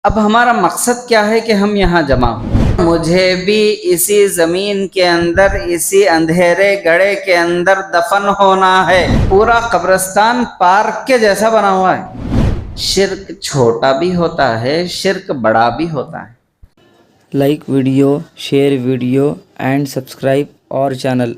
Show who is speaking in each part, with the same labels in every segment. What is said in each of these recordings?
Speaker 1: اب ہمارا مقصد کیا ہے کہ ہم یہاں جمع ہوں؟ مجھے بھی اسی زمین کے اندر، اسی اندھیرے گڑھے کے اندر دفن ہونا ہے۔ پورا قبرستان پارک کے جیسا بنا ہوا ہے۔ شرک چھوٹا بھی ہوتا ہے، شرک بڑا بھی ہوتا ہے۔
Speaker 2: Like video, share video and subscribe اور چینل۔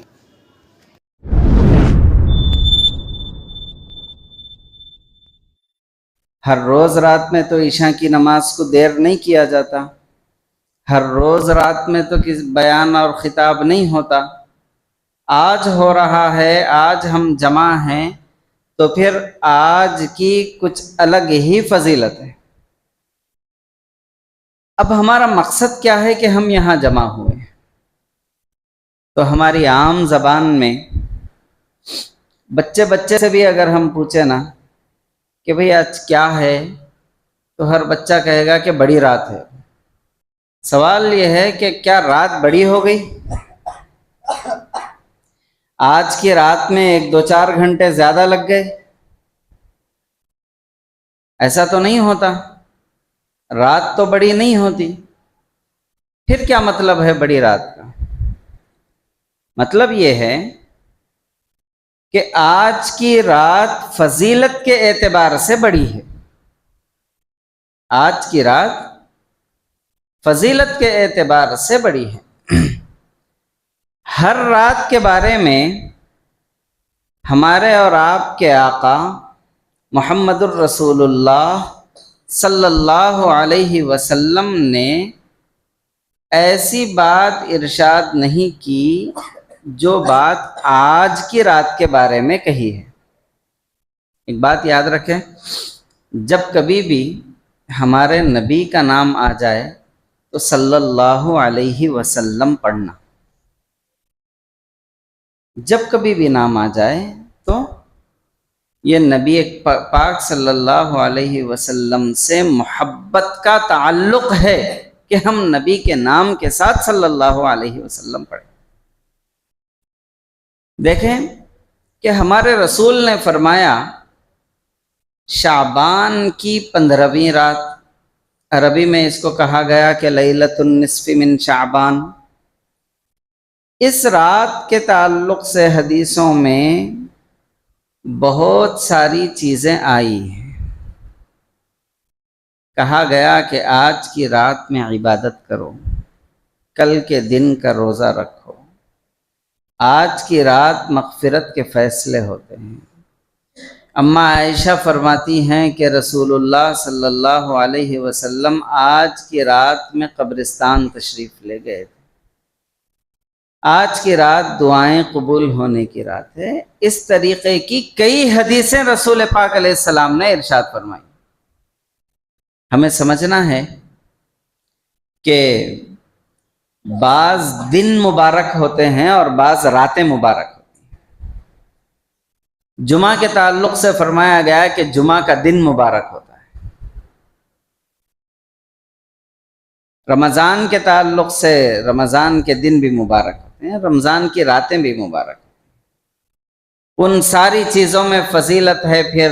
Speaker 1: ہر روز رات میں تو عشاء کی نماز کو دیر نہیں کیا جاتا، ہر روز رات میں تو کسی بیان اور خطاب نہیں ہوتا۔ آج ہو رہا ہے، آج ہم جمع ہیں تو پھر آج کی کچھ الگ ہی فضیلت ہے۔ اب ہمارا مقصد کیا ہے کہ ہم یہاں جمع ہوئے؟ تو ہماری عام زبان میں بچے سے بھی اگر ہم پوچھیں نا کہ بھئی آج کیا ہے، تو ہر بچہ کہے گا کہ بڑی رات ہے۔ سوال یہ ہے کہ کیا رات بڑی ہو گئی؟ آج کی رات میں 1-2-4 گھنٹے زیادہ لگ گئے؟ ایسا تو نہیں ہوتا، رات تو بڑی نہیں ہوتی۔ پھر کیا مطلب ہے بڑی رات کا؟ مطلب یہ ہے کہ آج کی رات فضیلت کے اعتبار سے بڑی ہے۔ آج کی رات فضیلت کے اعتبار سے بڑی ہے۔ ہر رات کے بارے میں ہمارے اور آپ کے آقا محمد الرسول اللہ صلی اللہ علیہ وسلم نے ایسی بات ارشاد نہیں کی جو بات آج کی رات کے بارے میں کہی ہے۔ ایک بات یاد رکھیں، جب کبھی بھی ہمارے نبی کا نام آ جائے تو صلی اللہ علیہ وسلم پڑھنا۔ جب کبھی بھی نام آ جائے تو یہ نبی پاک صلی اللہ علیہ وسلم سے محبت کا تعلق ہے کہ ہم نبی کے نام کے ساتھ صلی اللہ علیہ وسلم پڑھیں۔ دیکھیں کہ ہمارے رسول نے فرمایا شعبان کی 15ویں رات، عربی میں اس کو کہا گیا کہ لیلۃ النصف من شعبان۔ اس رات کے تعلق سے حدیثوں میں بہت ساری چیزیں آئی ہیں۔ کہا گیا کہ آج کی رات میں عبادت کرو، کل کے دن کا روزہ رکھو، آج کی رات مغفرت کے فیصلے ہوتے ہیں۔ اما عائشہ فرماتی ہیں کہ رسول اللہ صلی اللہ علیہ وسلم آج کی رات میں قبرستان تشریف لے گئے تھے۔ آج کی رات دعائیں قبول ہونے کی رات ہے۔ اس طریقے کی کئی حدیثیں رسول پاک علیہ السلام نے ارشاد فرمائی۔ ہمیں سمجھنا ہے کہ بعض دن مبارک ہوتے ہیں اور بعض راتیں مبارک ہوتی ہیں۔ جمعہ کے تعلق سے فرمایا گیا ہے کہ جمعہ کا دن مبارک ہوتا ہے۔ رمضان کے تعلق سے رمضان کے دن بھی مبارک ہوتے ہیں، رمضان کی راتیں بھی مبارک ہوتی ہیں۔ ان ساری چیزوں میں فضیلت ہے پھر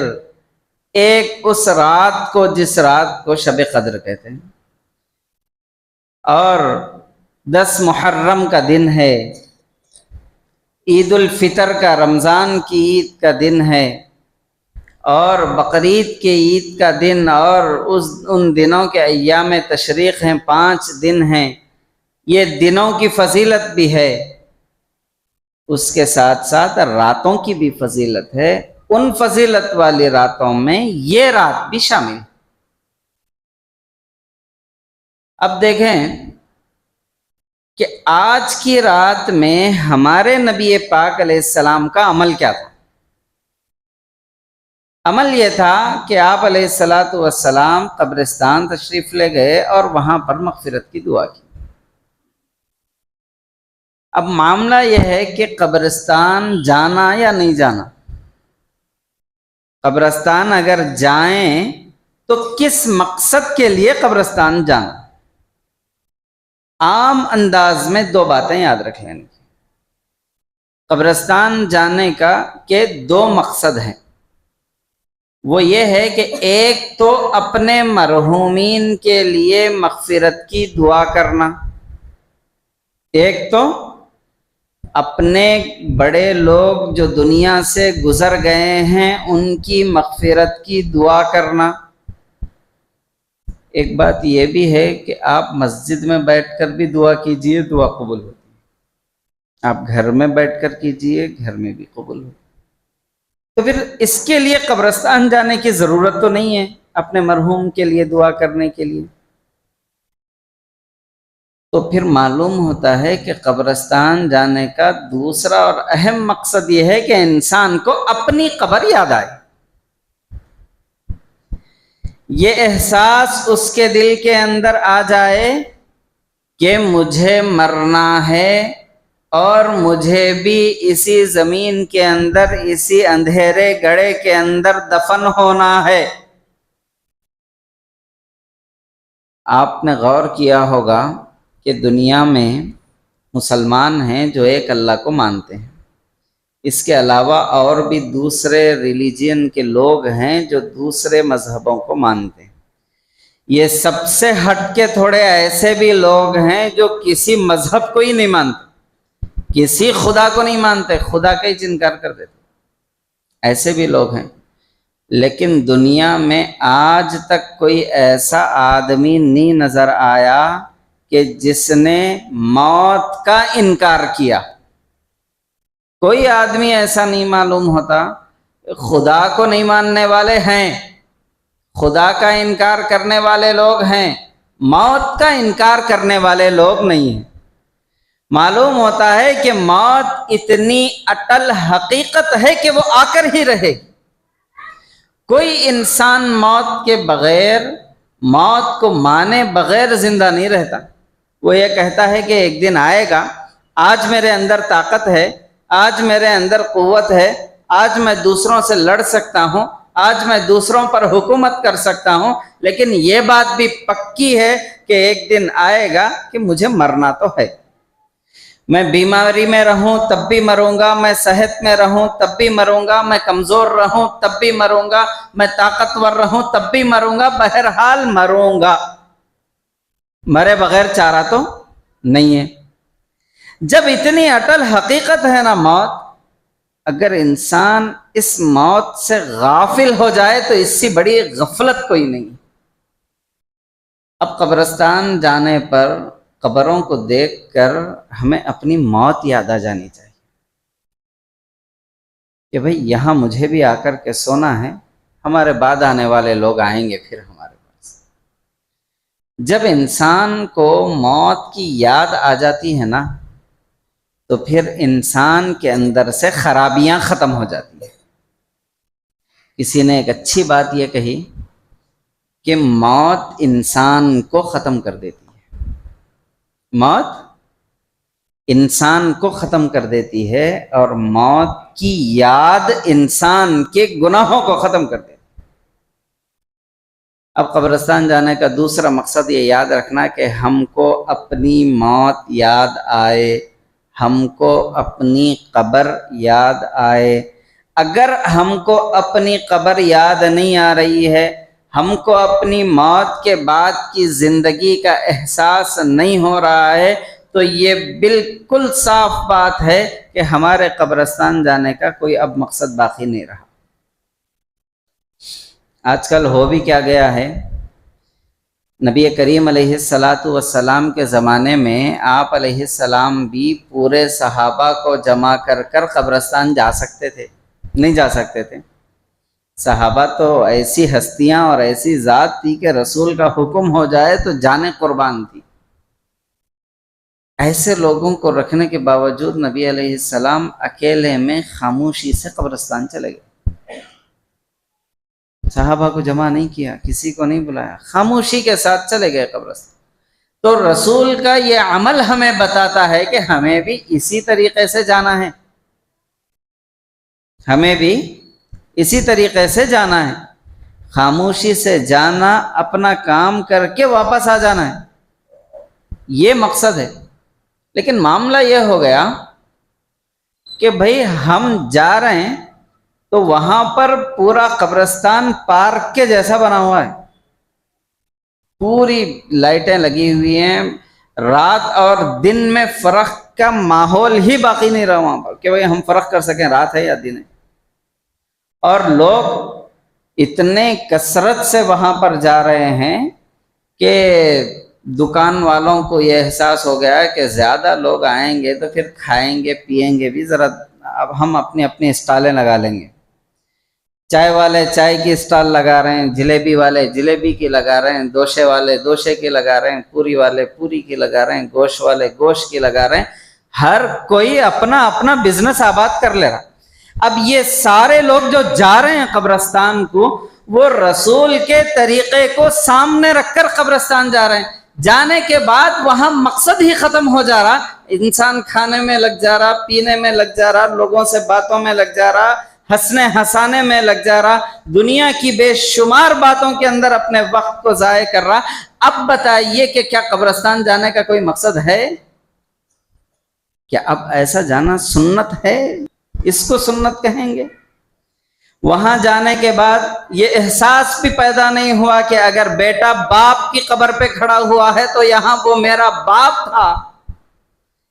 Speaker 1: ایک اس رات کو جس رات کو شب قدر کہتے ہیں، اور 10 محرم کا دن ہے، عید الفطر کا، رمضان کی عید کا دن ہے، اور بقرعید کی عید کا دن، اور ان دنوں کے ایام تشریق ہیں، 5 دن ہیں۔ یہ دنوں کی فضیلت بھی ہے، اس کے ساتھ ساتھ راتوں کی بھی فضیلت ہے۔ ان فضیلت والی راتوں میں یہ رات بھی شامل۔ اب دیکھیں کہ آج کی رات میں ہمارے نبی پاک علیہ السلام کا عمل کیا تھا؟ عمل یہ تھا کہ آپ علیہ السلام قبرستان تشریف لے گئے اور وہاں پر مغفرت کی دعا کی۔ اب معاملہ یہ ہے کہ قبرستان جانا یا نہیں جانا۔ قبرستان اگر جائیں تو کس مقصد کے لیے قبرستان جانا؟ عام انداز میں 2 باتیں یاد رکھ لیں۔ قبرستان جانے کا کے 2 مقصد ہیں۔ وہ یہ ہے کہ ایک تو اپنے مرحومین کے لیے مغفرت کی دعا کرنا، ایک تو اپنے بڑے لوگ جو دنیا سے گزر گئے ہیں ان کی مغفرت کی دعا کرنا۔ ایک بات یہ بھی ہے کہ آپ مسجد میں بیٹھ کر بھی دعا کیجئے، دعا قبول ہوتی ہے، آپ گھر میں بیٹھ کر کیجئے، گھر میں بھی قبول ہوتی ہے۔ تو پھر اس کے لیے قبرستان جانے کی ضرورت تو نہیں ہے اپنے مرحوم کے لیے دعا کرنے کے لیے۔ تو پھر معلوم ہوتا ہے کہ قبرستان جانے کا دوسرا اور اہم مقصد یہ ہے کہ انسان کو اپنی قبر یاد آئے، یہ احساس اس کے دل کے اندر آ جائے کہ مجھے مرنا ہے اور مجھے بھی اسی زمین کے اندر، اسی اندھیرے گڑھے کے اندر دفن ہونا ہے۔ آپ نے غور کیا ہوگا کہ دنیا میں مسلمان ہیں جو ایک اللہ کو مانتے ہیں، اس کے علاوہ اور بھی دوسرے ریلیجین کے لوگ ہیں جو دوسرے مذہبوں کو مانتے ہیں۔ یہ سب سے ہٹ کے تھوڑے ایسے بھی لوگ ہیں جو کسی مذہب کو ہی نہیں مانتے، کسی خدا کو نہیں مانتے، خدا کا ہی انکار کر دیتے، ایسے بھی لوگ ہیں۔ لیکن دنیا میں آج تک کوئی ایسا آدمی نہیں نظر آیا کہ جس نے موت کا انکار کیا۔ کوئی آدمی ایسا نہیں معلوم ہوتا۔ خدا کو نہیں ماننے والے ہیں، خدا کا انکار کرنے والے لوگ ہیں، موت کا انکار کرنے والے لوگ نہیں ہیں۔ معلوم ہوتا ہے کہ موت اتنی اٹل حقیقت ہے کہ وہ آ کر ہی رہے گی۔ کوئی انسان موت کے بغیر، موت کو مانے بغیر زندہ نہیں رہتا۔ وہ یہ کہتا ہے کہ ایک دن آئے گا، آج میرے اندر طاقت ہے، آج میرے اندر قوت ہے، آج میں دوسروں سے لڑ سکتا ہوں، آج میں دوسروں پر حکومت کر سکتا ہوں، لیکن یہ بات بھی پکی ہے کہ ایک دن آئے گا کہ مجھے مرنا تو ہے۔ میں بیماری میں رہوں تب بھی مروں گا، میں صحت میں رہوں تب بھی مروں گا، میں کمزور رہوں تب بھی مروں گا، میں طاقتور رہوں تب بھی مروں گا، بہرحال مروں گا، مرے بغیر چارہ تو نہیں ہے۔ جب اتنی اٹل حقیقت ہے نا موت، اگر انسان اس موت سے غافل ہو جائے تو اس سے بڑی غفلت کوئی نہیں۔ اب قبرستان جانے پر قبروں کو دیکھ کر ہمیں اپنی موت یاد آ جانی چاہیے کہ بھئی یہاں مجھے بھی آ کر کے سونا ہے، ہمارے بعد آنے والے لوگ آئیں گے پھر ہمارے پاس۔ جب انسان کو موت کی یاد آ جاتی ہے نا تو پھر انسان کے اندر سے خرابیاں ختم ہو جاتی ہیں۔ کسی نے ایک اچھی بات یہ کہی کہ موت انسان کو ختم کر دیتی ہے، موت انسان کو ختم کر دیتی ہے اور موت کی یاد انسان کے گناہوں کو ختم کر دیتی ہے۔ اب قبرستان جانے کا دوسرا مقصد یہ یاد رکھنا کہ ہم کو اپنی موت یاد آئے، ہم کو اپنی قبر یاد آئے۔ اگر ہم کو اپنی قبر یاد نہیں آ رہی ہے، ہم کو اپنی موت کے بعد کی زندگی کا احساس نہیں ہو رہا ہے، تو یہ بالکل صاف بات ہے کہ ہمارے قبرستان جانے کا کوئی اب مقصد باقی نہیں رہا۔ آج کل ہو بھی کیا گیا ہے، نبی کریم علیہ السلام کے زمانے میں آپ علیہ السلام بھی پورے صحابہ کو جمع کر کر قبرستان جا سکتے تھے؟ نہیں جا سکتے تھے۔ صحابہ تو ایسی ہستیاں اور ایسی ذات تھی کہ رسول کا حکم ہو جائے تو جانیں قربان تھی۔ ایسے لوگوں کو رکھنے کے باوجود نبی علیہ السلام اکیلے میں خاموشی سے قبرستان چلے گئے، صحابہ کو جمع نہیں کیا، کسی کو نہیں بلایا، خاموشی کے ساتھ چلے گئے قبرستان۔ تو رسول کا یہ عمل ہمیں بتاتا ہے کہ ہمیں بھی اسی طریقے سے جانا ہے، ہمیں بھی اسی طریقے سے جانا ہے، خاموشی سے جانا، اپنا کام کر کے واپس آ جانا ہے، یہ مقصد ہے۔ لیکن معاملہ یہ ہو گیا کہ بھئی ہم جا رہے ہیں تو وہاں پر پورا قبرستان پارک کے جیسا بنا ہوا ہے، پوری لائٹیں لگی ہوئی ہیں، رات اور دن میں فرق کا ماحول ہی باقی نہیں رہا وہاں پر کہ بھئی ہم فرق کر سکیں رات ہے یا دن ہے. اور لوگ اتنے کثرت سے وہاں پر جا رہے ہیں کہ دکان والوں کو یہ احساس ہو گیا ہے کہ زیادہ لوگ آئیں گے تو پھر کھائیں گے پیئیں گے بھی، ذرا اب ہم اپنی اپنی اسٹالیں لگا لیں گے. چائے والے چائے کی اسٹال لگا رہے ہیں، جلیبی والے جلیبی کی لگا رہے ہیں، دوشے والے دوشے کی لگا رہے ہیں، پوری والے پوری کی لگا رہے ہیں، گوشت والے گوشت کی لگا رہے ہیں. ہر کوئی اپنا اپنا بزنس آباد کر لے رہا. اب یہ سارے لوگ جو جا رہے ہیں قبرستان کو، وہ رسول کے طریقے کو سامنے رکھ کر قبرستان جا رہے ہیں. جانے کے بعد وہاں مقصد ہی ختم ہو جا رہا، انسان کھانے میں لگ جا رہا، پینے میں لگ جا رہا، لوگوں سے باتوں میں لگ جا رہا، ہنسنے ہنسانے میں لگ جا رہا، دنیا کی بے شمار باتوں کے اندر اپنے وقت کو ضائع کر رہا. اب بتائیے کہ کیا قبرستان جانے کا کوئی مقصد ہے؟ کیا اب ایسا جانا سنت ہے؟ اس کو سنت کہیں گے؟ وہاں جانے کے بعد یہ احساس بھی پیدا نہیں ہوا کہ اگر بیٹا باپ کی قبر پہ کھڑا ہوا ہے تو یہاں وہ میرا باپ تھا،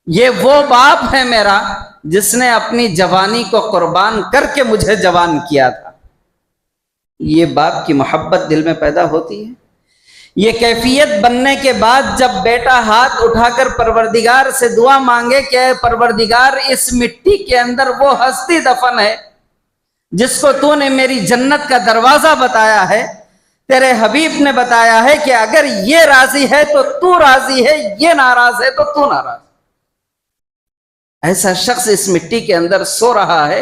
Speaker 1: یہ وہ باپ ہے میرا جس نے اپنی جوانی کو قربان کر کے مجھے جوان کیا تھا. یہ باپ کی محبت دل میں پیدا ہوتی ہے. یہ کیفیت بننے کے بعد جب بیٹا ہاتھ اٹھا کر پروردگار سے دعا مانگے کہ اے پروردگار اس مٹی کے اندر وہ ہستی دفن ہے جس کو تو نے میری جنت کا دروازہ بتایا ہے، تیرے حبیب نے بتایا ہے کہ اگر یہ راضی ہے تو تو راضی ہے، یہ ناراض ہے تو تو ناراض. ایسا شخص اس مٹی کے اندر سو رہا ہے،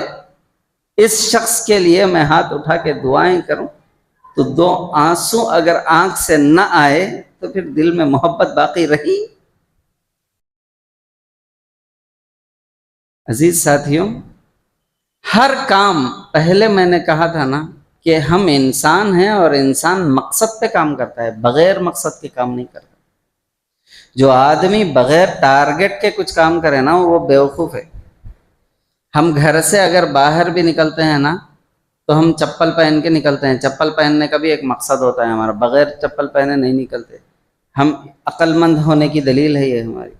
Speaker 1: اس شخص کے لیے میں ہاتھ اٹھا کے دعائیں کروں تو دو آنسو اگر آنکھ سے نہ آئے تو پھر دل میں محبت باقی رہی؟ عزیز ساتھیوں، ہر کام، پہلے میں نے کہا تھا نا کہ ہم انسان ہیں اور انسان مقصد پہ کام کرتا ہے، بغیر مقصد کے کام نہیں کرتا. جو آدمی بغیر ٹارگٹ کے کچھ کام کرے نا وہ بیوقوف ہے. ہم گھر سے اگر باہر بھی نکلتے ہیں نا تو ہم چپل پہن کے نکلتے ہیں، چپل پہننے کا بھی ایک مقصد ہوتا ہے ہمارا، بغیر چپل پہنے نہیں نکلتے. ہم عقل مند ہونے کی دلیل ہے یہ ہماری.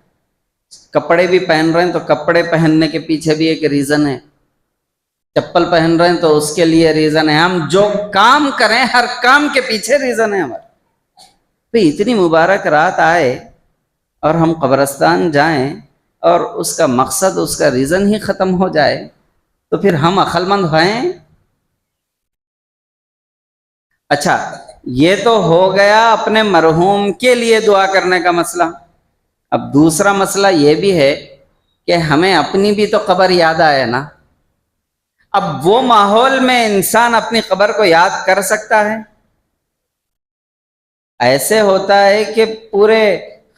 Speaker 1: کپڑے بھی پہن رہے ہیں تو کپڑے پہننے کے پیچھے بھی ایک ریزن ہے، چپل پہن رہے ہیں تو اس کے لیے ریزن ہے. ہم جو کام کریں ہر کام کے پیچھے ریزن ہے ہمارا. تو اتنی مبارک رات آئے اور ہم قبرستان جائیں اور اس کا مقصد، اس کا ریزن ہی ختم ہو جائے تو پھر ہم عقل مند ہیں؟ اچھا، یہ تو ہو گیا اپنے مرحوم کے لیے دعا کرنے کا مسئلہ. اب دوسرا مسئلہ یہ بھی ہے کہ ہمیں اپنی بھی تو قبر یاد آئے نا. اب وہ ماحول میں انسان اپنی قبر کو یاد کر سکتا ہے؟ ایسے ہوتا ہے کہ پورے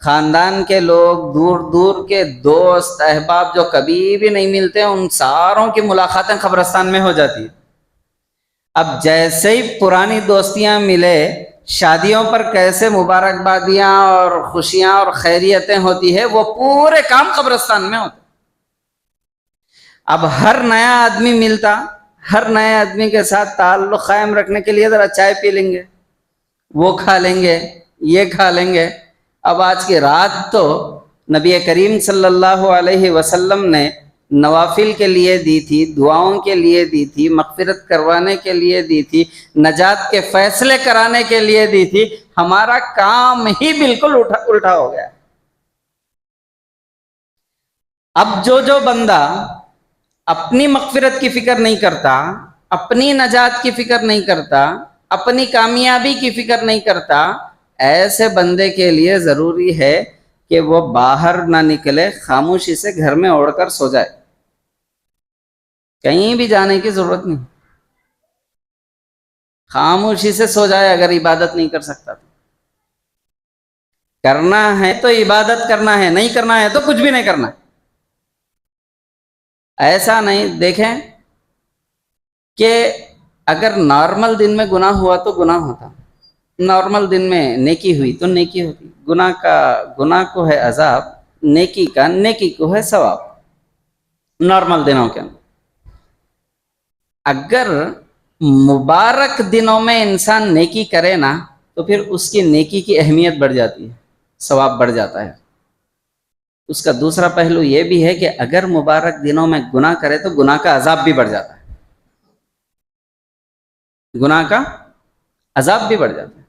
Speaker 1: خاندان کے لوگ، دور دور کے دوست احباب جو کبھی بھی نہیں ملتے، ان ساروں کی ملاقاتیں قبرستان میں ہو جاتی ہیں. اب جیسے ہی پرانی دوستیاں ملے، شادیوں پر کیسے مبارکبادیاں اور خوشیاں اور خیریتیں ہوتی ہے، وہ پورے کام قبرستان میں ہوتے. اب ہر نیا آدمی ملتا، ہر نئے آدمی کے ساتھ تعلق قائم رکھنے کے لیے ذرا چائے پی لیں گے، وہ کھا لیں گے، یہ کھا لیں گے. اب آج کی رات تو نبی کریم صلی اللہ علیہ وسلم نے نوافل کے لیے دی تھی، دعاؤں کے لیے دی تھی، مغفرت کروانے کے لیے دی تھی، نجات کے فیصلے کرانے کے لیے دی تھی. ہمارا کام ہی بالکل الٹا ہو گیا. اب جو بندہ اپنی مغفرت کی فکر نہیں کرتا، اپنی نجات کی فکر نہیں کرتا، اپنی کامیابی کی فکر نہیں کرتا، ایسے بندے کے لیے ضروری ہے کہ وہ باہر نہ نکلے، خاموشی سے گھر میں اوڑھ کر سو جائے. کہیں بھی جانے کی ضرورت نہیں، خاموشی سے سو جائے. اگر عبادت نہیں کر سکتا تو کرنا ہے تو عبادت کرنا ہے، نہیں کرنا ہے تو کچھ بھی نہیں کرنا. ایسا نہیں دیکھیں کہ اگر نارمل دن میں گناہ ہوا تو گناہ ہوتا، نارمل دن میں نیکی ہوئی تو نیکی ہوتی. گناہ کو ہے عذاب، نیکی کو ہے ثواب. نارمل دنوں کے اندر اگر مبارک دنوں میں انسان نیکی کرے نا تو پھر اس کی نیکی کی اہمیت بڑھ جاتی ہے، ثواب بڑھ جاتا ہے۔ اس کا دوسرا پہلو یہ بھی ہے کہ اگر مبارک دنوں میں گناہ کرے تو گناہ کا عذاب بھی بڑھ جاتا ہے، گناہ کا عذاب بھی بڑھ جاتا ہے۔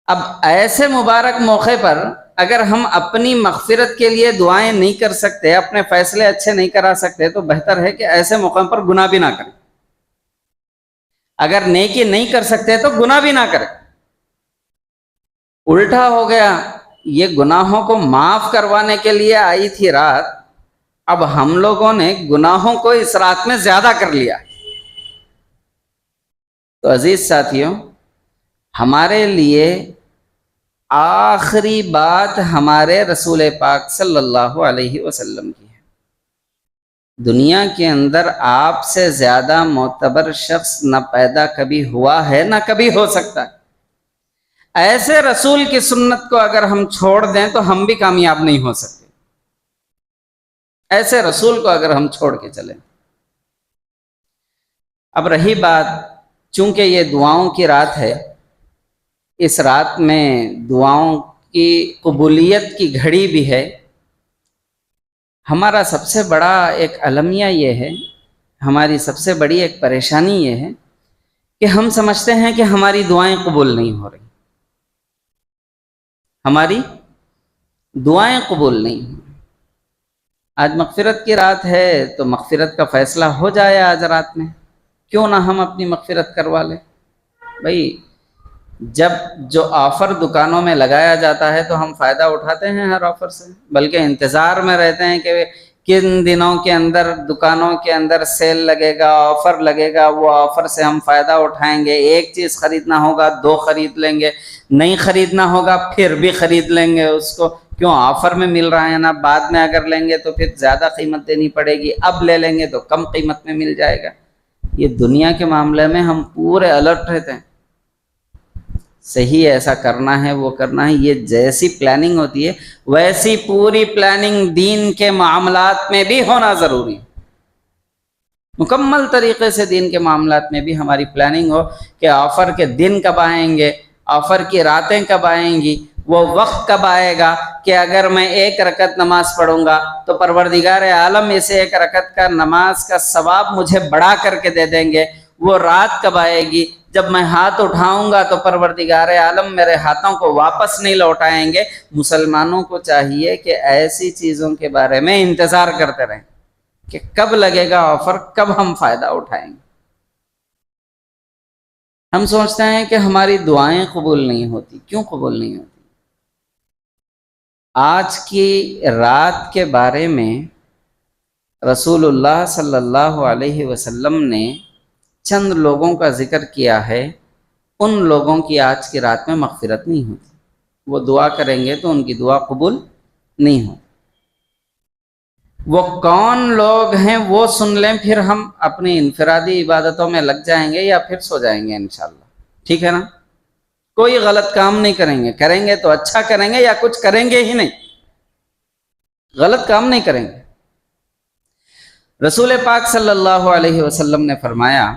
Speaker 1: اب ایسے مبارک موقع پر اگر ہم اپنی مغفرت کے لیے دعائیں نہیں کر سکتے، اپنے فیصلے اچھے نہیں کرا سکتے، تو بہتر ہے کہ ایسے موقع پر گناہ بھی نہ کریں۔ اگر نیکی نہیں کر سکتے تو گناہ بھی نہ کریں۔ الٹا ہو گیا، یہ گناہوں کو معاف کروانے کے لیے آئی تھی رات، اب ہم لوگوں نے گناہوں کو اس رات میں زیادہ کر لیا۔ تو عزیز ساتھیوں، ہمارے لیے آخری بات ہمارے رسول پاک صلی اللہ علیہ وسلم کی ہے۔ دنیا کے اندر آپ سے زیادہ معتبر شخص نہ پیدا کبھی ہوا ہے نہ کبھی ہو سکتا ہے۔ ایسے رسول کی سنت کو اگر ہم چھوڑ دیں تو ہم بھی کامیاب نہیں ہو سکتے، ایسے رسول کو اگر ہم چھوڑ کے چلیں۔ اب رہی بات، چونکہ یہ دعاؤں کی رات ہے، اس رات میں دعاؤں کی قبولیت کی گھڑی بھی ہے۔ ہمارا سب سے بڑا ایک المیہ یہ ہے، ہماری سب سے بڑی ایک پریشانی یہ ہے کہ ہم سمجھتے ہیں کہ ہماری دعائیں قبول نہیں ہو رہی، ہماری دعائیں قبول نہیں ہو رہی۔ آج مغفرت کی رات ہے تو مغفرت کا فیصلہ ہو جائے آج رات میں، کیوں نہ ہم اپنی مغفرت کروا لیں؟ بھائی جب جو آفر دکانوں میں لگایا جاتا ہے تو ہم فائدہ اٹھاتے ہیں ہر آفر سے، بلکہ انتظار میں رہتے ہیں کہ کن دنوں کے اندر دکانوں کے اندر سیل لگے گا، آفر لگے گا، وہ آفر سے ہم فائدہ اٹھائیں گے۔ ایک چیز خریدنا ہوگا 2 خرید لیں گے، نہیں خریدنا ہوگا پھر بھی خرید لیں گے اس کو، کیوں آفر میں مل رہا ہے نا، بعد میں اگر لیں گے تو پھر زیادہ قیمت دینی پڑے گی، اب لے لیں گے تو کم قیمت میں مل جائے گا۔ یہ دنیا کے معاملے میں ہم پورے الرٹ رہتے ہیں، صحیح ایسا کرنا ہے، وہ کرنا ہے۔ یہ جیسی پلاننگ ہوتی ہے ویسی پوری پلاننگ دین کے معاملات میں بھی ہونا ضروری ہے۔ مکمل طریقے سے دین کے معاملات میں بھی ہماری پلاننگ ہو کہ آفر کے دن کب آئیں گے، آفر کی راتیں کب آئیں گی، وہ وقت کب آئے گا کہ اگر میں 1 رکعت نماز پڑھوں گا تو پروردگار عالم اس 1 رکعت کا نماز کا ثواب مجھے بڑھا کر کے دے دیں گے۔ وہ رات کب آئے گی جب میں ہاتھ اٹھاؤں گا تو پروردگار عالم میرے ہاتھوں کو واپس نہیں لوٹائیں گے۔ مسلمانوں کو چاہیے کہ ایسی چیزوں کے بارے میں انتظار کرتے رہیں کہ کب لگے گا آفر، کب ہم فائدہ اٹھائیں گے۔ ہم سوچتے ہیں کہ ہماری دعائیں قبول نہیں ہوتی، کیوں قبول نہیں ہوتی؟ آج کی رات کے بارے میں رسول اللہ صلی اللہ علیہ وسلم نے چند لوگوں کا ذکر کیا ہے، ان لوگوں کی آج کی رات میں مغفرت نہیں ہوتی، وہ دعا کریں گے تو ان کی دعا قبول نہیں ہوتی۔ وہ کون لوگ ہیں وہ سن لیں، پھر ہم اپنی انفرادی عبادتوں میں لگ جائیں گے یا پھر سو جائیں گے انشاءاللہ، ٹھیک ہے نا؟ کوئی غلط کام نہیں کریں گے، کریں گے تو اچھا کریں گے یا کچھ کریں گے ہی نہیں، غلط کام نہیں کریں گے۔ رسول پاک صلی اللہ علیہ وسلم نے فرمایا،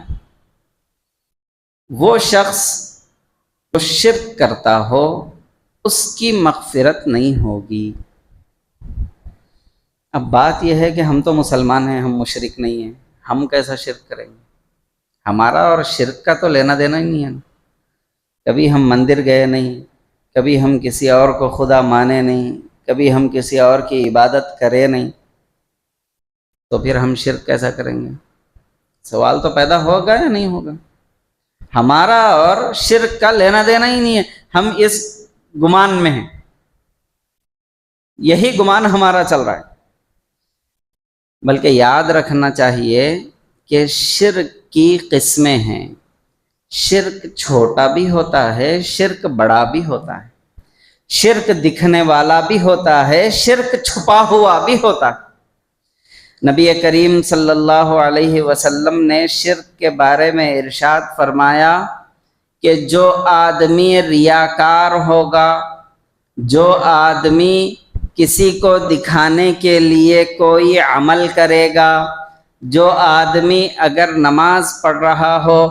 Speaker 1: وہ شخص جو شرک کرتا ہو اس کی مغفرت نہیں ہوگی۔ اب بات یہ ہے کہ ہم تو مسلمان ہیں، ہم مشرک نہیں ہیں، ہم کیسا شرک کریں گے؟ ہمارا اور شرک کا تو لینا دینا ہی نہیں ہے نا۔ کبھی ہم مندر گئے نہیں، کبھی ہم کسی اور کو خدا مانے نہیں، کبھی ہم کسی اور کی عبادت کرے نہیں، تو پھر ہم شرک کیسا کریں گے؟ سوال تو پیدا ہوگا یا نہیں ہوگا؟ ہمارا اور شرک کا لینا دینا ہی نہیں ہے، ہم اس گمان میں ہیں، یہی گمان ہمارا چل رہا ہے۔ بلکہ یاد رکھنا چاہیے کہ شرک کی قسمیں ہیں، شرک چھوٹا بھی ہوتا ہے، شرک بڑا بھی ہوتا ہے، شرک دکھنے والا بھی ہوتا ہے، شرک چھپا ہوا بھی ہوتا ہے۔ نبی کریم صلی اللہ علیہ وسلم نے شرک کے بارے میں ارشاد فرمایا کہ جو آدمی ریاکار ہوگا، جو آدمی کسی کو دکھانے کے لیے کوئی عمل کرے گا، جو آدمی اگر نماز پڑھ رہا ہو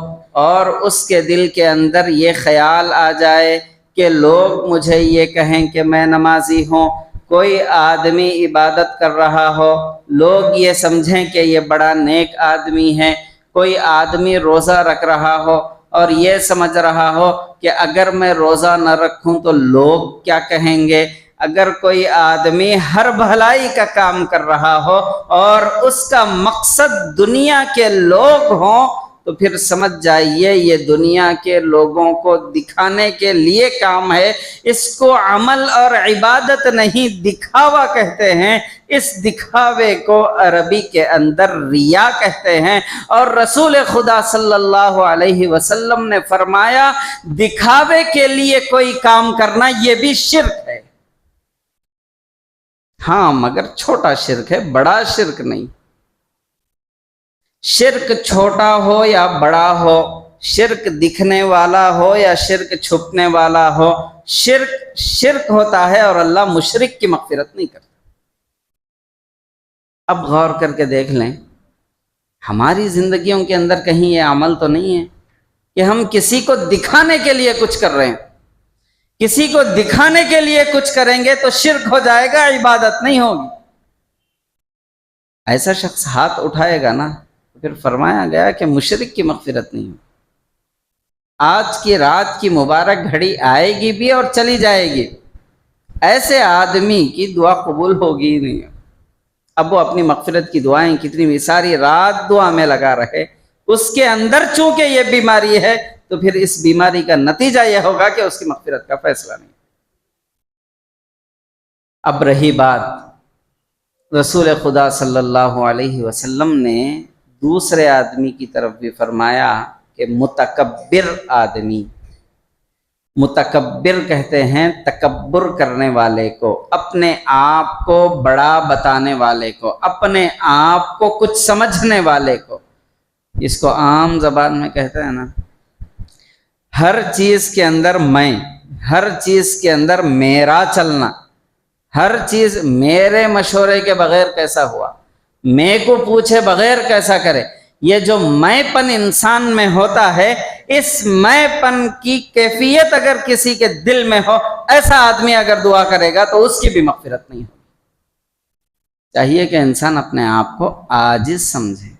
Speaker 1: اور اس کے دل کے اندر یہ خیال آ جائے کہ لوگ مجھے یہ کہیں کہ میں نمازی ہوں، کوئی آدمی عبادت کر رہا ہو، لوگ یہ سمجھیں کہ یہ بڑا نیک آدمی ہے، کوئی آدمی روزہ رکھ رہا ہو اور یہ سمجھ رہا ہو کہ اگر میں روزہ نہ رکھوں تو لوگ کیا کہیں گے، اگر کوئی آدمی ہر بھلائی کا کام کر رہا ہو اور اس کا مقصد دنیا کے لوگ ہوں، تو پھر سمجھ جائیے یہ دنیا کے لوگوں کو دکھانے کے لیے کام ہے، اس کو عمل اور عبادت نہیں دکھاوا کہتے ہیں، اس دکھاوے کو عربی کے اندر ریا کہتے ہیں، اور رسول خدا صلی اللہ علیہ وسلم نے فرمایا دکھاوے کے لیے کوئی کام کرنا یہ بھی شرک ہے، ہاں مگر چھوٹا شرک ہے، بڑا شرک نہیں۔ شرک چھوٹا ہو یا بڑا ہو، شرک دکھنے والا ہو یا شرک چھپنے والا ہو، شرک شرک ہوتا ہے اور اللہ مشرک کی مغفرت نہیں کرتا۔ اب غور کر کے دیکھ لیں ہماری زندگیوں کے اندر کہیں یہ عمل تو نہیں ہے کہ ہم کسی کو دکھانے کے لیے کچھ کر رہے ہیں، کسی کو دکھانے کے لیے کچھ کریں گے تو شرک ہو جائے گا، عبادت نہیں ہوگی۔ ایسا شخص ہاتھ اٹھائے گا نا تو پھر فرمایا گیا کہ مشرک کی مغفرت نہیں ہوگی۔ آج کی رات کی مبارک گھڑی آئے گی بھی اور چلی جائے گی، ایسے آدمی کی دعا قبول ہوگی ہی نہیں۔ اب وہ اپنی مغفرت کی دعائیں کتنی بھی ساری رات دعا میں لگا رہے، اس کے اندر چونکہ یہ بیماری ہے تو پھر اس بیماری کا نتیجہ یہ ہوگا کہ اس کی مغفرت کا فیصلہ نہیں۔ اب رہی بات رسول خدا صلی اللہ علیہ وسلم نے دوسرے آدمی کی طرف بھی فرمایا کہ متکبر آدمی، متکبر کہتے ہیں تکبر کرنے والے کو، اپنے آپ کو بڑا بتانے والے کو، اپنے آپ کو کچھ سمجھنے والے کو، اس کو عام زبان میں کہتے ہیں نا ہر چیز کے اندر میں، ہر چیز کے اندر میرا چلنا، ہر چیز میرے مشورے کے بغیر کیسا ہوا، میں کو پوچھے بغیر کیسا کرے، یہ جو میں پن انسان میں ہوتا ہے، اس میں پن کی کیفیت اگر کسی کے دل میں ہو، ایسا آدمی اگر دعا کرے گا تو اس کی بھی مغفرت نہیں ہوگی۔ چاہیے کہ انسان اپنے آپ کو عاجز سمجھے،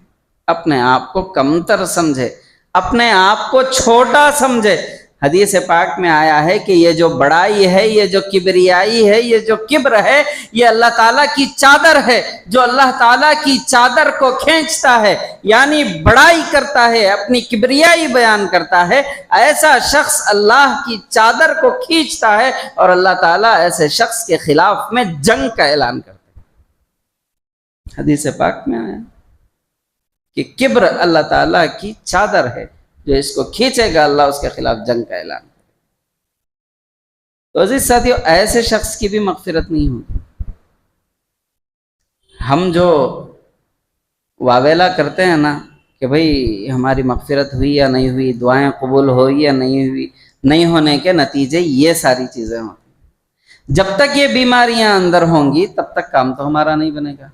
Speaker 1: اپنے آپ کو کمتر سمجھے، اپنے آپ کو چھوٹا سمجھے۔ حدیث پاک میں آیا ہے کہ یہ جو بڑائی ہے، یہ جو کبریائی ہے، یہ جو کبر ہے، یہ اللہ تعالیٰ کی چادر ہے، جو اللہ تعالیٰ کی چادر کو کھینچتا ہے، یعنی بڑائی کرتا ہے، اپنی کبریائی بیان کرتا ہے، ایسا شخص اللہ کی چادر کو کھینچتا ہے اور اللہ تعالیٰ ایسے شخص کے خلاف میں جنگ کا اعلان کرتا ہے۔ حدیث پاک میں آیا کہ کبر اللہ تعالیٰ کی چادر ہے، جو اس کو کھینچے گا اللہ اس کے خلاف جنگ کا اعلان کرے۔ تو عزیز ساتھیو، ایسے شخص کی بھی مغفرت نہیں ہوگی۔ ہم جو واویلا کرتے ہیں نا کہ بھئی ہماری مغفرت ہوئی یا نہیں ہوئی، دعائیں قبول ہوئی یا نہیں ہوئی، نہیں ہونے کے نتیجے یہ ساری چیزیں ہوتی۔ جب تک یہ بیماریاں اندر ہوں گی تب تک کام تو ہمارا نہیں بنے گا۔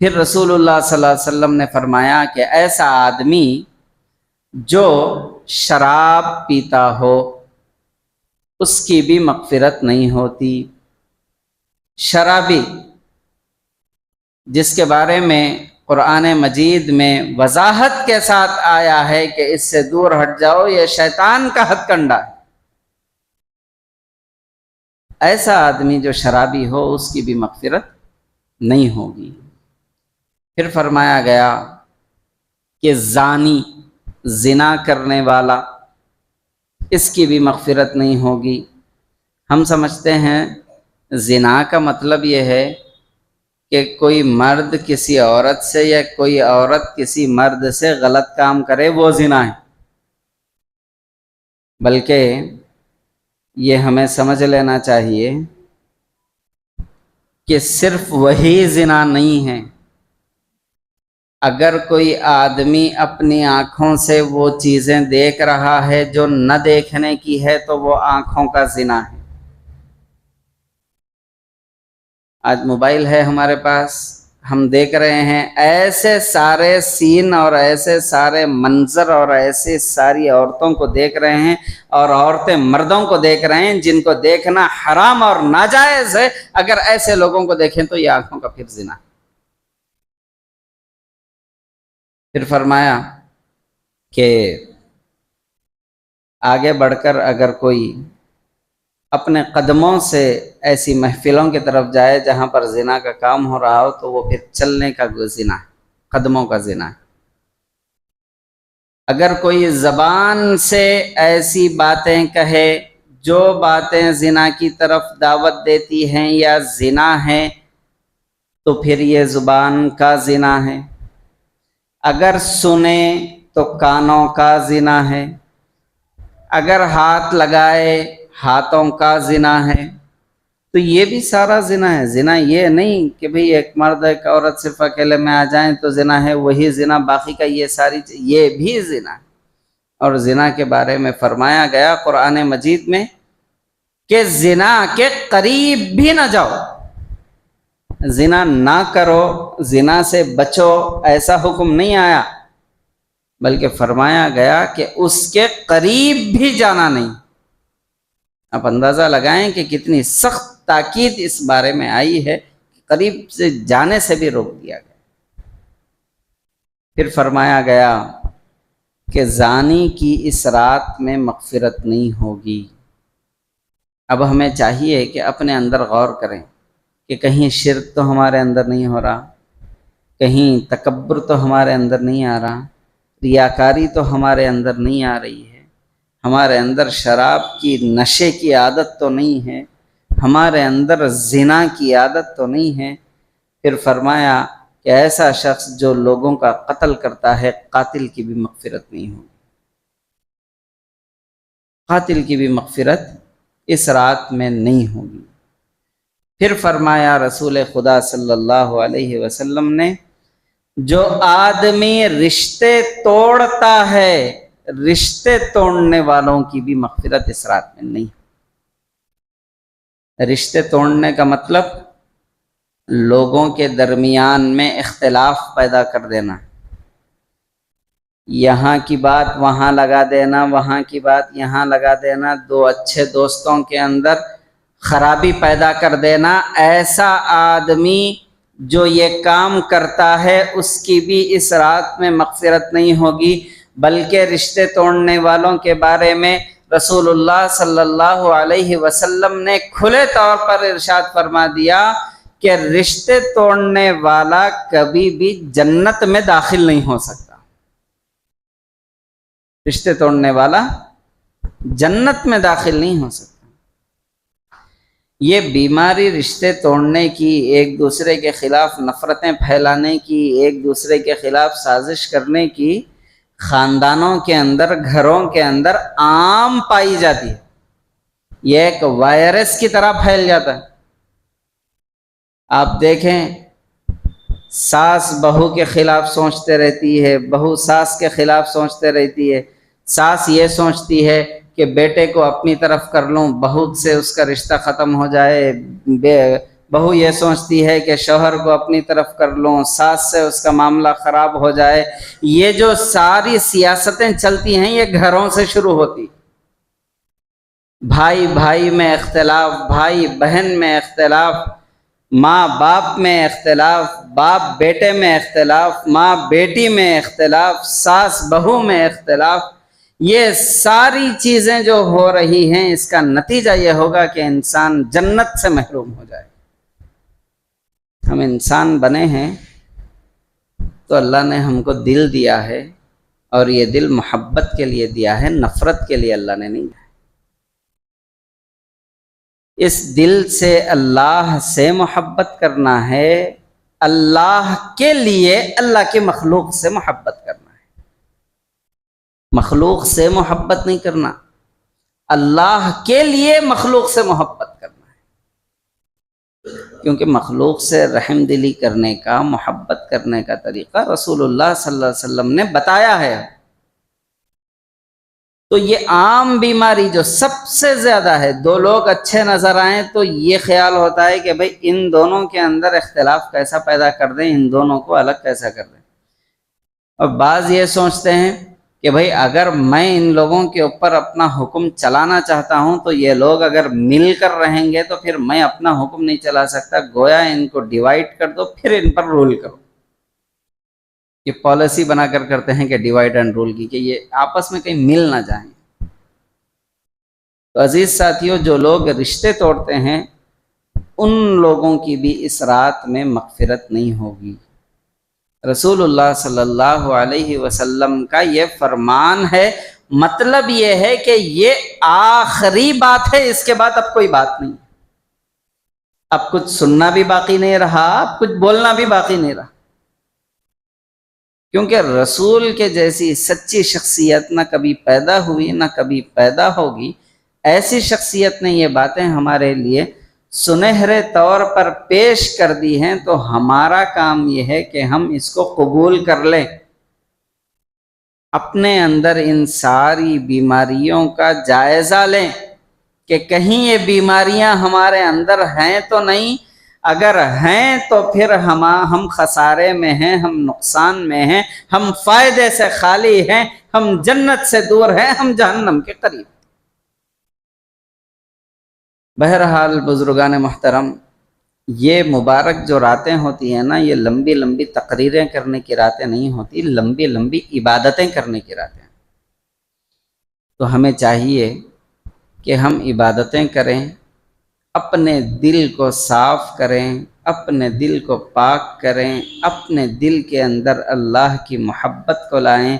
Speaker 1: پھر رسول اللہ صلی اللہ علیہ وسلم نے فرمایا کہ ایسا آدمی جو شراب پیتا ہو اس کی بھی مغفرت نہیں ہوتی۔ شرابی جس کے بارے میں قرآن مجید میں وضاحت کے ساتھ آیا ہے کہ اس سے دور ہٹ جاؤ، یہ شیطان کا ہتھ کنڈا ہے، ایسا آدمی جو شرابی ہو اس کی بھی مغفرت نہیں ہوگی۔ پھر فرمایا گیا کہ زانی، زنا کرنے والا، اس کی بھی مغفرت نہیں ہوگی۔ ہم سمجھتے ہیں زنا کا مطلب یہ ہے کہ کوئی مرد کسی عورت سے یا کوئی عورت کسی مرد سے غلط کام کرے وہ زنا ہے، بلکہ یہ ہمیں سمجھ لینا چاہیے کہ صرف وہی زنا نہیں ہے۔ اگر کوئی آدمی اپنی آنکھوں سے وہ چیزیں دیکھ رہا ہے جو نہ دیکھنے کی ہے تو وہ آنکھوں کا زنا ہے۔ آج موبائل ہے ہمارے پاس، ہم دیکھ رہے ہیں ایسے سارے سین اور ایسے سارے منظر اور ایسے ساری عورتوں کو دیکھ رہے ہیں، اور عورتیں مردوں کو دیکھ رہے ہیں جن کو دیکھنا حرام اور ناجائز ہے۔ اگر ایسے لوگوں کو دیکھیں تو یہ آنکھوں کا پھر زنا۔ پھر فرمایا کہ آگے بڑھ کر اگر کوئی اپنے قدموں سے ایسی محفلوں کی طرف جائے جہاں پر زنا کا کام ہو رہا ہو تو وہ پھر چلنے کا زنا ہے، قدموں کا زنا ہے۔ اگر کوئی زبان سے ایسی باتیں کہے جو باتیں زنا کی طرف دعوت دیتی ہیں یا زنا ہیں تو پھر یہ زبان کا زنا ہے۔ اگر سنے تو کانوں کا زنا ہے۔ اگر ہاتھ لگائے ہاتھوں کا زنا ہے۔ تو یہ بھی سارا زنا ہے۔ زنا یہ نہیں کہ بھئی ایک مرد ایک عورت صرف اکیلے میں آ جائیں تو زنا ہے، وہی زنا، باقی کا یہ ساری یہ بھی زنا ہے۔ اور زنا کے بارے میں فرمایا گیا قرآن مجید میں کہ زنا کے قریب بھی نہ جاؤ، زنا نہ کرو، زنا سے بچو، ایسا حکم نہیں آیا، بلکہ فرمایا گیا کہ اس کے قریب بھی جانا نہیں۔ آپ اندازہ لگائیں کہ کتنی سخت تاکید اس بارے میں آئی ہے، قریب سے جانے سے بھی روک دیا گیا۔ پھر فرمایا گیا کہ زانی کی اس رات میں مغفرت نہیں ہوگی۔ اب ہمیں چاہیے کہ اپنے اندر غور کریں کہ کہیں شرک تو ہمارے اندر نہیں ہو رہا، کہیں تکبر تو ہمارے اندر نہیں آ رہا، ریاکاری تو ہمارے اندر نہیں آ رہی ہے، ہمارے اندر شراب کی نشے کی عادت تو نہیں ہے، ہمارے اندر زنا کی عادت تو نہیں ہے۔ پھر فرمایا کہ ایسا شخص جو لوگوں کا قتل کرتا ہے قاتل کی بھی مغفرت نہیں ہوگی، قاتل کی بھی مغفرت اس رات میں نہیں ہوگی۔ پھر فرمایا رسول خدا صلی اللہ علیہ وسلم نے جو آدمی رشتے توڑتا ہے، رشتے توڑنے والوں کی بھی مغفرت اس رات میں نہیں۔ رشتے توڑنے کا مطلب لوگوں کے درمیان میں اختلاف پیدا کر دینا، یہاں کی بات وہاں لگا دینا، وہاں کی بات یہاں لگا دینا، دو اچھے دوستوں کے اندر خرابی پیدا کر دینا۔ ایسا آدمی جو یہ کام کرتا ہے اس کی بھی اس رات میں مغفرت نہیں ہوگی، بلکہ رشتے توڑنے والوں کے بارے میں رسول اللہ صلی اللہ علیہ وسلم نے کھلے طور پر ارشاد فرما دیا کہ رشتے توڑنے والا کبھی بھی جنت میں داخل نہیں ہو سکتا۔ رشتے توڑنے والا جنت میں داخل نہیں ہو سکتا۔ یہ بیماری رشتے توڑنے کی، ایک دوسرے کے خلاف نفرتیں پھیلانے کی، ایک دوسرے کے خلاف سازش کرنے کی خاندانوں کے اندر، گھروں کے اندر عام پائی جاتی ہے۔ یہ ایک وائرس کی طرح پھیل جاتا ہے۔ آپ دیکھیں ساس بہو کے خلاف سوچتے رہتی ہے، بہو ساس کے خلاف سوچتے رہتی ہے، ساس یہ سوچتی ہے کہ بیٹے کو اپنی طرف کر لوں، بہو سے اس کا رشتہ ختم ہو جائے، بہو یہ سوچتی ہے کہ شوہر کو اپنی طرف کر لوں، ساس سے اس کا معاملہ خراب ہو جائے۔ یہ جو ساری سیاستیں چلتی ہیں یہ گھروں سے شروع ہوتی، بھائی بھائی میں اختلاف، بھائی بہن میں اختلاف، ماں باپ میں اختلاف، باپ بیٹے میں اختلاف، ماں بیٹی میں اختلاف، ساس بہو میں اختلاف۔ یہ ساری چیزیں جو ہو رہی ہیں اس کا نتیجہ یہ ہوگا کہ انسان جنت سے محروم ہو جائے۔ ہم انسان بنے ہیں تو اللہ نے ہم کو دل دیا ہے، اور یہ دل محبت کے لیے دیا ہے، نفرت کے لیے اللہ نے نہیں دیا۔ اس دل سے اللہ سے محبت کرنا ہے، اللہ کے لیے، اللہ کی مخلوق سے محبت کرنا ہے۔ مخلوق سے محبت نہیں کرنا، اللہ کے لیے مخلوق سے محبت کرنا ہے۔ کیونکہ مخلوق سے رحم دلی کرنے کا، محبت کرنے کا طریقہ رسول اللہ صلی اللہ علیہ وسلم نے بتایا ہے۔ تو یہ عام بیماری جو سب سے زیادہ ہے، دو لوگ اچھے نظر آئیں تو یہ خیال ہوتا ہے کہ بھئی ان دونوں کے اندر اختلاف کیسا پیدا کر دیں، ان دونوں کو الگ کیسا کر دیں۔ اور بعض یہ سوچتے ہیں کہ بھئی اگر میں ان لوگوں کے اوپر اپنا حکم چلانا چاہتا ہوں تو یہ لوگ اگر مل کر رہیں گے تو پھر میں اپنا حکم نہیں چلا سکتا، گویا ان کو ڈیوائیڈ کر دو پھر ان پر رول کرو۔ یہ پالیسی بنا کر کرتے ہیں کہ ڈیوائیڈ اینڈ رول کی، کہ یہ آپس میں کہیں مل نہ جائیں۔ تو عزیز ساتھیوں، جو لوگ رشتے توڑتے ہیں ان لوگوں کی بھی اس رات میں مغفرت نہیں ہوگی۔ رسول اللہ صلی اللہ علیہ وسلم کا یہ فرمان ہے، مطلب یہ ہے کہ یہ آخری بات ہے، اس کے بعد اب کوئی بات نہیں، اب کچھ سننا بھی باقی نہیں رہا، اب کچھ بولنا بھی باقی نہیں رہا، کیونکہ رسول کے جیسی سچی شخصیت نہ کبھی پیدا ہوئی نہ کبھی پیدا ہوگی۔ ایسی شخصیت نے یہ باتیں ہمارے لیے سنہرے طور پر پیش کر دی ہیں، تو ہمارا کام یہ ہے کہ ہم اس کو قبول کر لیں، اپنے اندر ان ساری بیماریوں کا جائزہ لیں کہ کہیں یہ بیماریاں ہمارے اندر ہیں تو نہیں، اگر ہیں تو پھر ہم خسارے میں ہیں، ہم نقصان میں ہیں، ہم فائدے سے خالی ہیں، ہم جنت سے دور ہیں، ہم جہنم کے قریب۔ بہرحال بزرگان محترم، یہ مبارک جو راتیں ہوتی ہیں نا، یہ لمبی لمبی تقریریں کرنے کی راتیں نہیں ہوتی، لمبی لمبی عبادتیں کرنے کی راتیں۔ تو ہمیں چاہیے کہ ہم عبادتیں کریں، اپنے دل کو صاف کریں، اپنے دل کو پاک کریں، اپنے دل کے اندر اللہ کی محبت کو لائیں،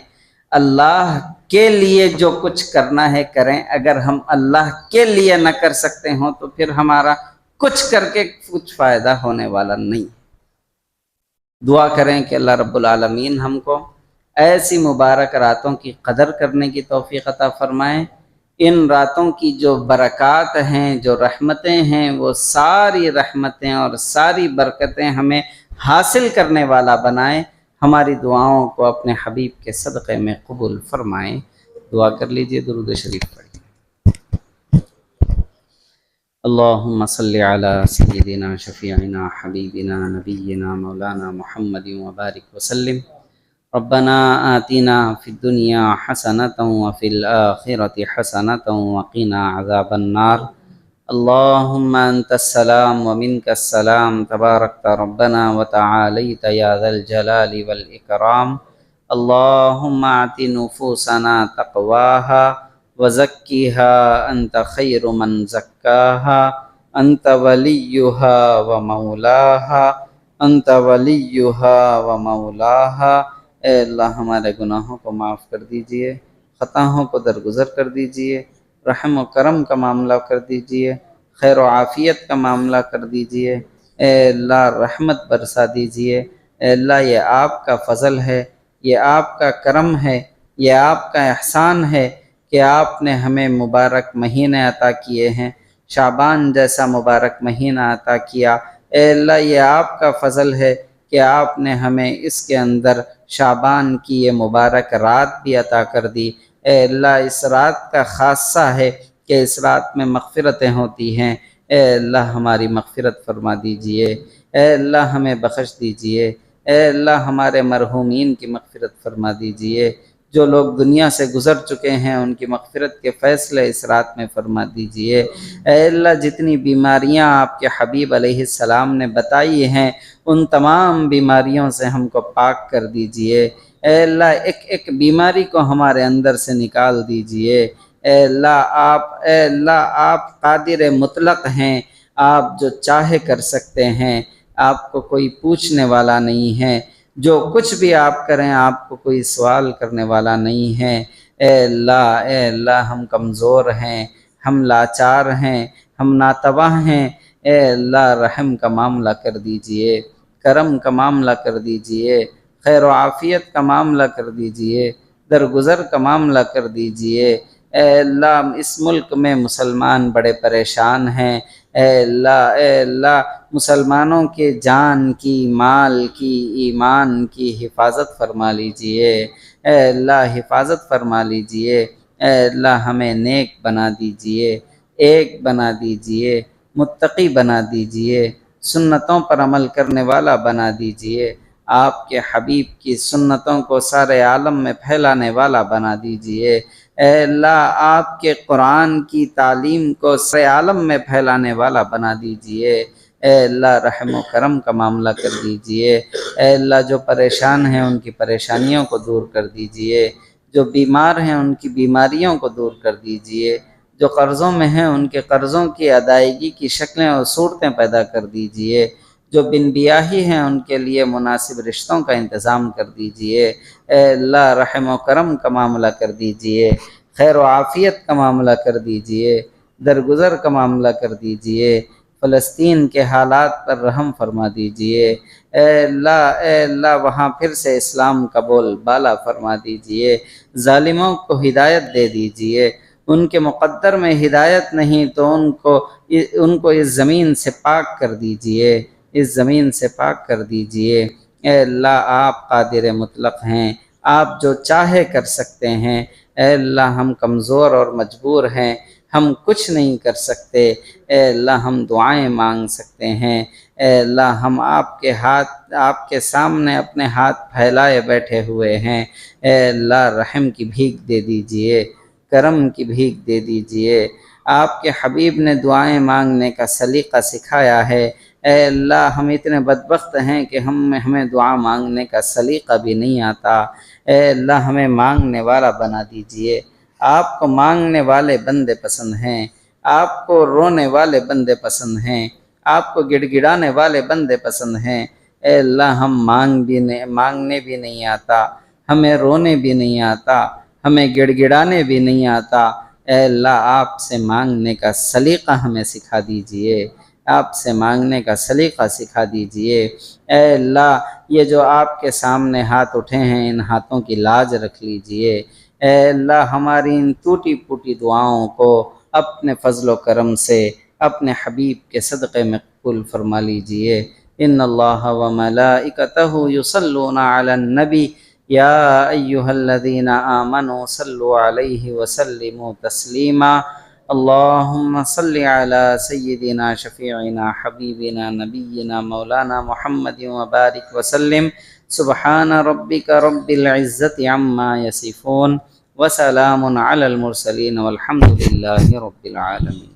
Speaker 1: اللہ کے لیے جو کچھ کرنا ہے کریں۔ اگر ہم اللہ کے لیے نہ کر سکتے ہوں تو پھر ہمارا کچھ کر کے کچھ فائدہ ہونے والا نہیں۔ دعا کریں کہ اللہ رب العالمین ہم کو ایسی مبارک راتوں کی قدر کرنے کی توفیق عطا فرمائیں، ان راتوں کی جو برکات ہیں، جو رحمتیں ہیں، وہ ساری رحمتیں اور ساری برکتیں ہمیں حاصل کرنے والا بنائیں۔ ہماری دعاؤں کو اپنے حبیب کے صدقے میں قبول فرمائیں۔ دعا کر لیجئے، درود شریف پڑھیں۔ اللہم صلی علی سیدنا شفیعنا حبیبنا نبینا مولانا محمد وبارک وسلم۔ ربنا آتنا فی الدنیا حسنۃ وفی الآخرۃ حسنۃ وقنا عذاب النار۔ اللہم انت السلام ومنک السلام، تبارکت ربنا وتعالیت یا ذا الجلال والاکرام۔ اللہم اعط نفوسنا تقواہا وزکیہا انت خیر من زکاہا، انت ولیہا ومولاہا، انت ولیہا ومولاہا۔ اے اللہ ہمارے گناہوں کو معاف کر دیجئے، خطاؤں کو درگزر کر دیجئے، رحم و کرم کا معاملہ کر دیجئے، خیر و عافیت کا معاملہ کر دیجئے۔ اے اللہ رحمت برسا دیجئے۔ اے اللہ یہ آپ کا فضل ہے، یہ آپ کا کرم ہے، یہ آپ کا احسان ہے کہ آپ نے ہمیں مبارک مہینے عطا کیے ہیں، شعبان جیسا مبارک مہینہ عطا کیا۔ اے اللہ یہ آپ کا فضل ہے کہ آپ نے ہمیں اس کے اندر شعبان کی یہ مبارک رات بھی عطا کر دی۔ اے اللہ اس رات کا خاصہ ہے کہ اس رات میں مغفرتیں ہوتی ہیں۔ اے اللہ ہماری مغفرت فرما دیجئے، اے اللہ ہمیں بخش دیجئے، اے اللہ ہمارے مرحومین کی مغفرت فرما دیجئے، جو لوگ دنیا سے گزر چکے ہیں ان کی مغفرت کے فیصلے اس رات میں فرما دیجئے۔ اے اللہ جتنی بیماریاں آپ کے حبیب علیہ السلام نے بتائی ہیں ان تمام بیماریوں سے ہم کو پاک کر دیجئے۔ اے اللہ ایک ایک بیماری کو ہمارے اندر سے نکال دیجئے۔ اے اللہ آپ قادر مطلق ہیں، آپ جو چاہے کر سکتے ہیں، آپ کو کوئی پوچھنے والا نہیں ہے، جو کچھ بھی آپ کریں آپ کو کوئی سوال کرنے والا نہیں ہے۔ اے اللہ ہم کمزور ہیں، ہم لاچار ہیں، ہم ناتواں ہیں۔ اے اللہ رحم کا معاملہ کر دیجئے، کرم کا معاملہ کر دیجئے، خیر و عافیت کا معاملہ کر دیجئے، درگزر کا معاملہ کر دیجئے۔ اے اللہ اس ملک میں مسلمان بڑے پریشان ہیں۔ اے اللہ مسلمانوں کے جان کی، مال کی، ایمان کی حفاظت فرما لیجئے۔ اے اللہ حفاظت فرما لیجئے۔ اے اللہ ہمیں نیک بنا دیجئے، ایک بنا دیجئے، متقی بنا دیجئے، سنتوں پر عمل کرنے والا بنا دیجئے، آپ کے حبیب کی سنتوں کو سارے عالم میں پھیلانے والا بنا دیجئے، اے اللہ آپ کے قرآن کی تعلیم کو سارے عالم میں پھیلانے والا بنا دیجئے، اے اللہ رحم و کرم کا معاملہ کر دیجئے، اے اللہ جو پریشان ہیں ان کی پریشانیوں کو دور کر دیجئے، جو بیمار ہیں ان کی بیماریوں کو دور کر دیجئے، جو قرضوں میں ہیں ان کے قرضوں کی ادائیگی کی شکلیں اور صورتیں پیدا کر دیجئے، جو بن بیاہی ہیں ان کے لیے مناسب رشتوں کا انتظام کر دیجئے، اے اللہ رحم و کرم کا معاملہ کر دیجئے، خیر و عافیت کا معاملہ کر دیجئے، درگزر کا معاملہ کر دیجئے، فلسطین کے حالات پر رحم فرما دیجئے، اے اللہ وہاں پھر سے اسلام کا بول بالا فرما دیجئے، ظالموں کو ہدایت دے دیجئے، ان کے مقدر میں ہدایت نہیں تو ان کو اس زمین سے پاک کر دیجئے، اس زمین سے پاک کر دیجئے، اے اللہ آپ قادر مطلق ہیں، آپ جو چاہے کر سکتے ہیں، اے اللہ ہم کمزور اور مجبور ہیں، ہم کچھ نہیں کر سکتے، اے اللہ ہم دعائیں مانگ سکتے ہیں، اے اللہ ہم آپ کے سامنے اپنے ہاتھ پھیلائے بیٹھے ہوئے ہیں، اے اللہ رحم کی بھیک دے دیجئے، کرم کی بھیک دے دیجئے، آپ کے حبیب نے دعائیں مانگنے کا سلیقہ سکھایا ہے، اے اللہ ہم اتنے بدبخت ہیں کہ ہمیں دعا مانگنے کا سلیقہ بھی نہیں آتا، اے اللہ ہمیں مانگنے والا بنا دیجئے، آپ کو مانگنے والے بندے پسند ہیں، آپ کو رونے والے بندے پسند ہیں، آپ کو گڑ گڑانے والے بندے پسند ہیں، اے اللہ ہم مانگنے بھی نہیں آتا، ہمیں رونے بھی نہیں آتا، ہمیں گڑ گڑانے بھی نہیں آتا، اے اللہ آپ سے مانگنے کا سلیقہ ہمیں سکھا دیجئے، آپ سے مانگنے کا سلیقہ سکھا دیجئے، اے اللہ یہ جو آپ کے سامنے ہاتھ اٹھے ہیں ان ہاتھوں کی لاج رکھ لیجئے، اے اللہ ہماری ان ٹوٹی پھوٹی دعاؤں کو اپنے فضل و کرم سے اپنے حبیب کے صدقے میں قبول فرما لیجئے، ان اللہ و ملائکتہ یصلون علی النبی یا ایہا الذین آمنوا صلوا علیہ وسلموا تسلیما، اللہم صل علی سیدنا شفیعنا حبیبنا نبینا مولانا محمد وبارک وسلم، سبحان ربک رب العزت عما یصفون وسلام علی المرسلین والحمد للہ رب العالمین۔